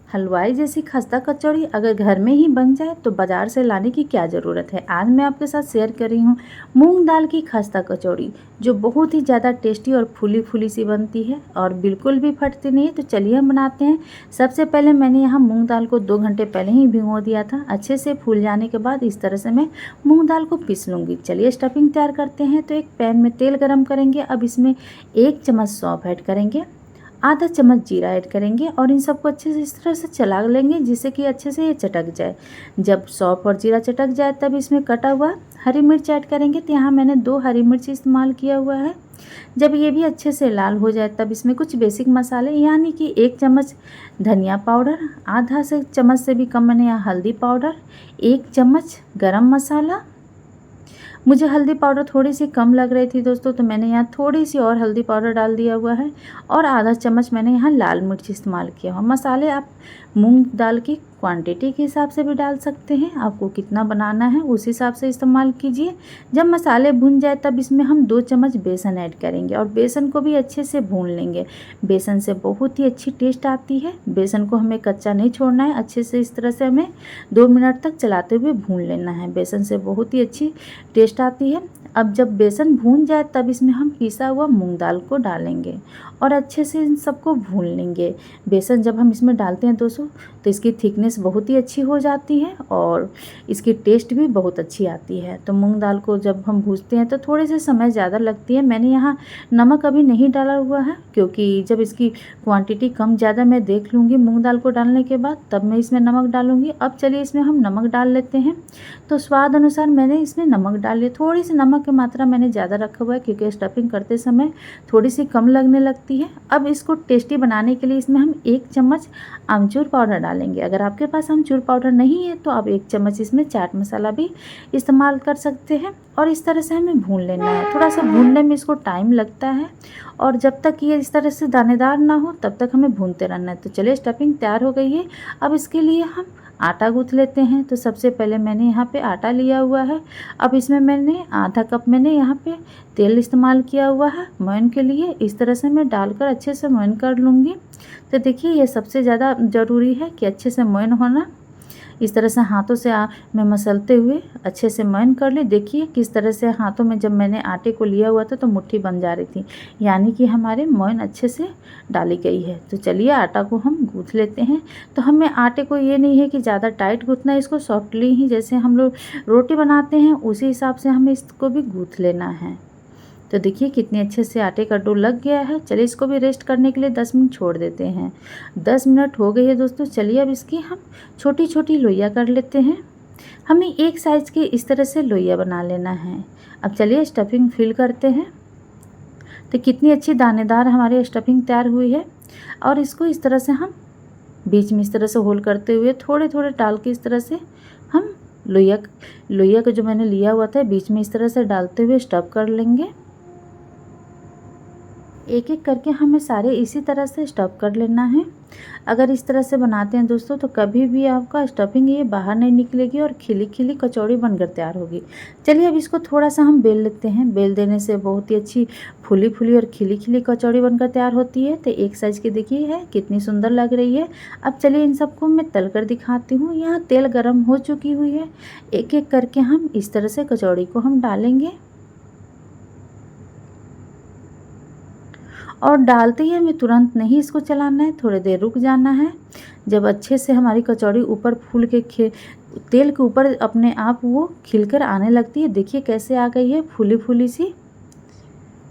हलवाई जैसी खस्ता कचौड़ी अगर घर में ही बन जाए तो बाज़ार से लाने की क्या ज़रूरत है। आज मैं आपके साथ शेयर कर रही हूँ मूंग दाल की खस्ता कचौड़ी, जो बहुत ही ज़्यादा टेस्टी और फूली फूली सी बनती है और बिल्कुल भी फटती नहीं है। तो चलिए हम बनाते हैं। सबसे पहले मैंने यहाँ मूंग दाल को 2 घंटे पहले ही भिगो दिया था। अच्छे से फूल जाने के बाद इस तरह से मैं मूँग दाल को पीस लूँगी। चलिए स्टफिंग तैयार करते हैं। तो एक पैन में तेल गरम करेंगे। अब इसमें 1 चम्मच सौंफ ऐड करेंगे, आधा चम्मच जीरा ऐड करेंगे और इन सबको अच्छे से इस तरह से चला लेंगे जिससे कि अच्छे से ये चटक जाए। जब सौंफ और जीरा चटक जाए तब इसमें कटा हुआ हरी मिर्च ऐड करेंगे। तो यहाँ मैंने 2 हरी मिर्च इस्तेमाल किया हुआ है। जब ये भी अच्छे से लाल हो जाए तब इसमें कुछ बेसिक मसाले यानी कि 1 चम्मच धनिया पाउडर, आधा से चम्मच से भी कम मैंने यहाँ हल्दी पाउडर, 1 चम्मच गरम मसाला। मुझे हल्दी पाउडर थोड़ी सी कम लग रही थी दोस्तों, तो मैंने यहाँ थोड़ी सी और हल्दी पाउडर डाल दिया हुआ है और आधा चम्मच मैंने यहाँ लाल मिर्च इस्तेमाल किया हुआ। मसाले आप मूंग दाल की क्वांटिटी के हिसाब से भी डाल सकते हैं, आपको कितना बनाना है उस हिसाब से इस्तेमाल कीजिए। जब मसाले भुन जाए तब इसमें हम 2 चम्मच बेसन ऐड करेंगे और बेसन को भी अच्छे से भून लेंगे। बेसन से बहुत ही अच्छी टेस्ट आती है। बेसन को हमें कच्चा नहीं छोड़ना है, अच्छे से इस तरह से हमें 2 मिनट तक चलाते हुए भून लेना है। बेसन से बहुत ही अच्छी टेस्ट आती है। अब जब बेसन भून जाए तब इसमें हम पिसा हुआ मूंग दाल को डालेंगे और अच्छे से इन सबको भून लेंगे। बेसन जब हम इसमें डालते हैं दोस्तों तो इसकी थिकनेस बहुत ही अच्छी हो जाती है और इसकी टेस्ट भी बहुत अच्छी आती है। तो मूंग दाल को जब हम भूनते हैं तो थोड़े से समय ज़्यादा लगती है। मैंने यहाँ नमक अभी नहीं डाला हुआ है क्योंकि जब इसकी क्वांटिटी कम ज़्यादा मैं देख लूँगी मूंग दाल को डालने के बाद, तब मैं इसमें नमक डालूँगी। अब चलिए इसमें हम नमक डाल लेते हैं। तो स्वाद अनुसार मैंने इसमें नमक डाल लिया। थोड़ी सी नमक की मात्रा मैंने ज़्यादा रखा हुआ है क्योंकि स्टफिंग करते समय थोड़ी सी कम लगने लगती है। अब इसको टेस्टी बनाने के लिए इसमें हम 1 चम्मच आमचूर पाउडर डालेंगे। अगर आपके पास आमचूर पाउडर नहीं है तो आप 1 चम्मच इसमें चाट मसाला भी इस्तेमाल कर सकते हैं और इस तरह से हमें भून लेना है। थोड़ा सा भूनने में इसको टाइम लगता है और जब तक ये इस तरह से दानेदार ना हो तब तक हमें भूनते रहना है। तो चलिए स्टफिंग तैयार हो गई है। अब इसके लिए हम आटा गूँथ लेते हैं। तो सबसे पहले मैंने यहाँ पे आटा लिया हुआ है। अब इसमें मैंने आधा कप मैंने यहाँ पे तेल इस्तेमाल किया हुआ है मोयन के लिए। इस तरह से मैं डालकर अच्छे से मोयन कर लूँगी। तो देखिए ये सबसे ज़्यादा ज़रूरी है कि अच्छे से मोयन होना। इस तरह से हाथों से मैं मसलते हुए अच्छे से मोयन कर ली। देखिए किस तरह से हाथों में जब मैंने आटे को लिया हुआ था तो मुट्ठी बन जा रही थी, यानी कि हमारे मोयन अच्छे से डाली गई है। तो चलिए आटा को हम गूँथ लेते हैं। तो हमें आटे को ये नहीं है कि ज़्यादा टाइट गूँथना है, इसको सॉफ्टली ही जैसे हम लोग रोटी बनाते हैं उसी हिसाब से हमें इसको भी गूँथ लेना है। तो देखिए कितने अच्छे से आटे का डो लग गया है। चलिए इसको भी रेस्ट करने के लिए 10 मिनट छोड़ देते हैं। 10 मिनट हो गई है दोस्तों। चलिए अब इसकी हम छोटी छोटी लोइयाँ कर लेते हैं। हमें एक साइज़ की इस तरह से लोइयाँ बना लेना है। अब चलिए स्टफिंग फिल करते हैं। तो कितनी अच्छी दानेदार हमारी स्टफिंग तैयार हुई है और इसको इस तरह से हम बीच में इस तरह से होल करते हुए थोड़े थोड़े डाल के इस तरह से हम लोइया को जो मैंने लिया हुआ था बीच में इस तरह से डालते हुए स्टफ कर लेंगे। एक एक करके हमें सारे इसी तरह से स्टफ कर लेना है। अगर इस तरह से बनाते हैं दोस्तों तो कभी भी आपका स्टफिंग ये बाहर नहीं निकलेगी और खिली खिली कचौड़ी बनकर तैयार होगी। चलिए अब इसको थोड़ा सा हम बेल लेते हैं। बेल देने से बहुत ही अच्छी फूली फूली और खिली खिली कचौड़ी बनकर तैयार होती है। तो एक साइज़ की देखिए है कितनी सुंदर लग रही है। अब चलिए इन सबको मैं तल कर दिखाती हूँ। यहाँ तेल गर्म हो चुकी हुई है। एक एक करके हम इस तरह से कचौड़ी को हम डालेंगे और डालते ही हमें तुरंत नहीं इसको चलाना है, थोड़ी देर रुक जाना है। जब अच्छे से हमारी कचौड़ी ऊपर फूल के तेल के ऊपर अपने आप वो खिलकर आने लगती है। देखिए कैसे आ गई है फूली फूली सी।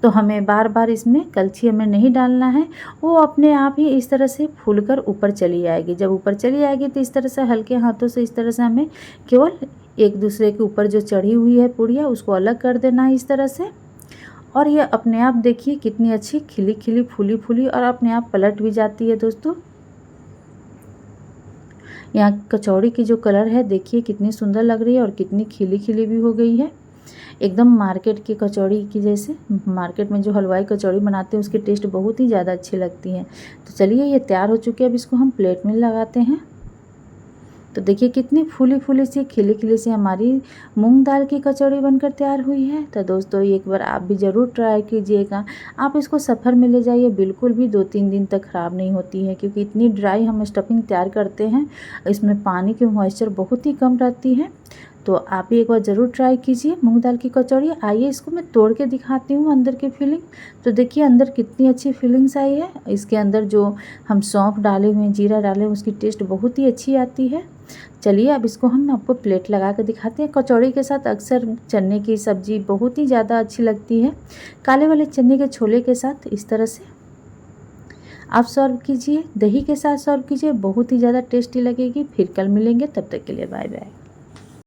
तो हमें बार बार इसमें कलछी हमें नहीं डालना है, वो अपने आप ही इस तरह से फूल कर ऊपर चली आएगी। जब ऊपर चली आएगी तो इस तरह से हल्के हाथों से इस तरह से हमें केवल एक दूसरे के ऊपर जो चढ़ी हुई है पुड़िया उसको अलग कर देना है इस तरह से। और ये अपने आप देखिए कितनी अच्छी खिली खिली फूली फूली और अपने आप पलट भी जाती है दोस्तों। यहाँ कचौड़ी की जो कलर है देखिए कितनी सुंदर लग रही है और कितनी खिली खिली भी हो गई है, एकदम मार्केट की कचौड़ी की जैसे। मार्केट में जो हलवाई कचौड़ी बनाते हैं उसकी टेस्ट बहुत ही ज़्यादा अच्छी लगती है। तो चलिए ये तैयार हो चुकी है। अब इसको हम प्लेट में लगाते हैं। तो देखिए कितनी फूली-फूली सी, खिली-खिली सी हमारी मूँग दाल की कचौड़ी बनकर तैयार हुई है। तो दोस्तों एक बार आप भी ज़रूर ट्राई कीजिएगा। आप इसको सफ़र में ले जाइए, बिल्कुल भी 2-3 दिन तक ख़राब नहीं होती है, क्योंकि इतनी ड्राई हम स्टफिंग तैयार करते हैं। इसमें पानी की मॉइस्चर बहुत ही कम रहती है। तो आप भी एक बार ज़रूर ट्राई कीजिए मूँग दाल की कचौड़ी। आइए इसको मैं तोड़ के दिखाती हूँ अंदर की फीलिंग। तो देखिए अंदर कितनी अच्छी फीलिंग्स आई है। इसके अंदर जो हम सौंफ डाले हुए हैं, जीरा डाले हुए हैं, उसकी टेस्ट बहुत ही अच्छी आती है। चलिए अब इसको हम आपको प्लेट लगा के दिखाते हैं। कचौड़ी के साथ अक्सर चने की सब्ज़ी बहुत ही ज़्यादा अच्छी लगती है। काले वाले चने के छोले के साथ इस तरह से आप सर्व कीजिए, दही के साथ सर्व कीजिए, बहुत ही ज़्यादा टेस्टी लगेगी। फिर कल मिलेंगे, तब तक के लिए बाय बाय।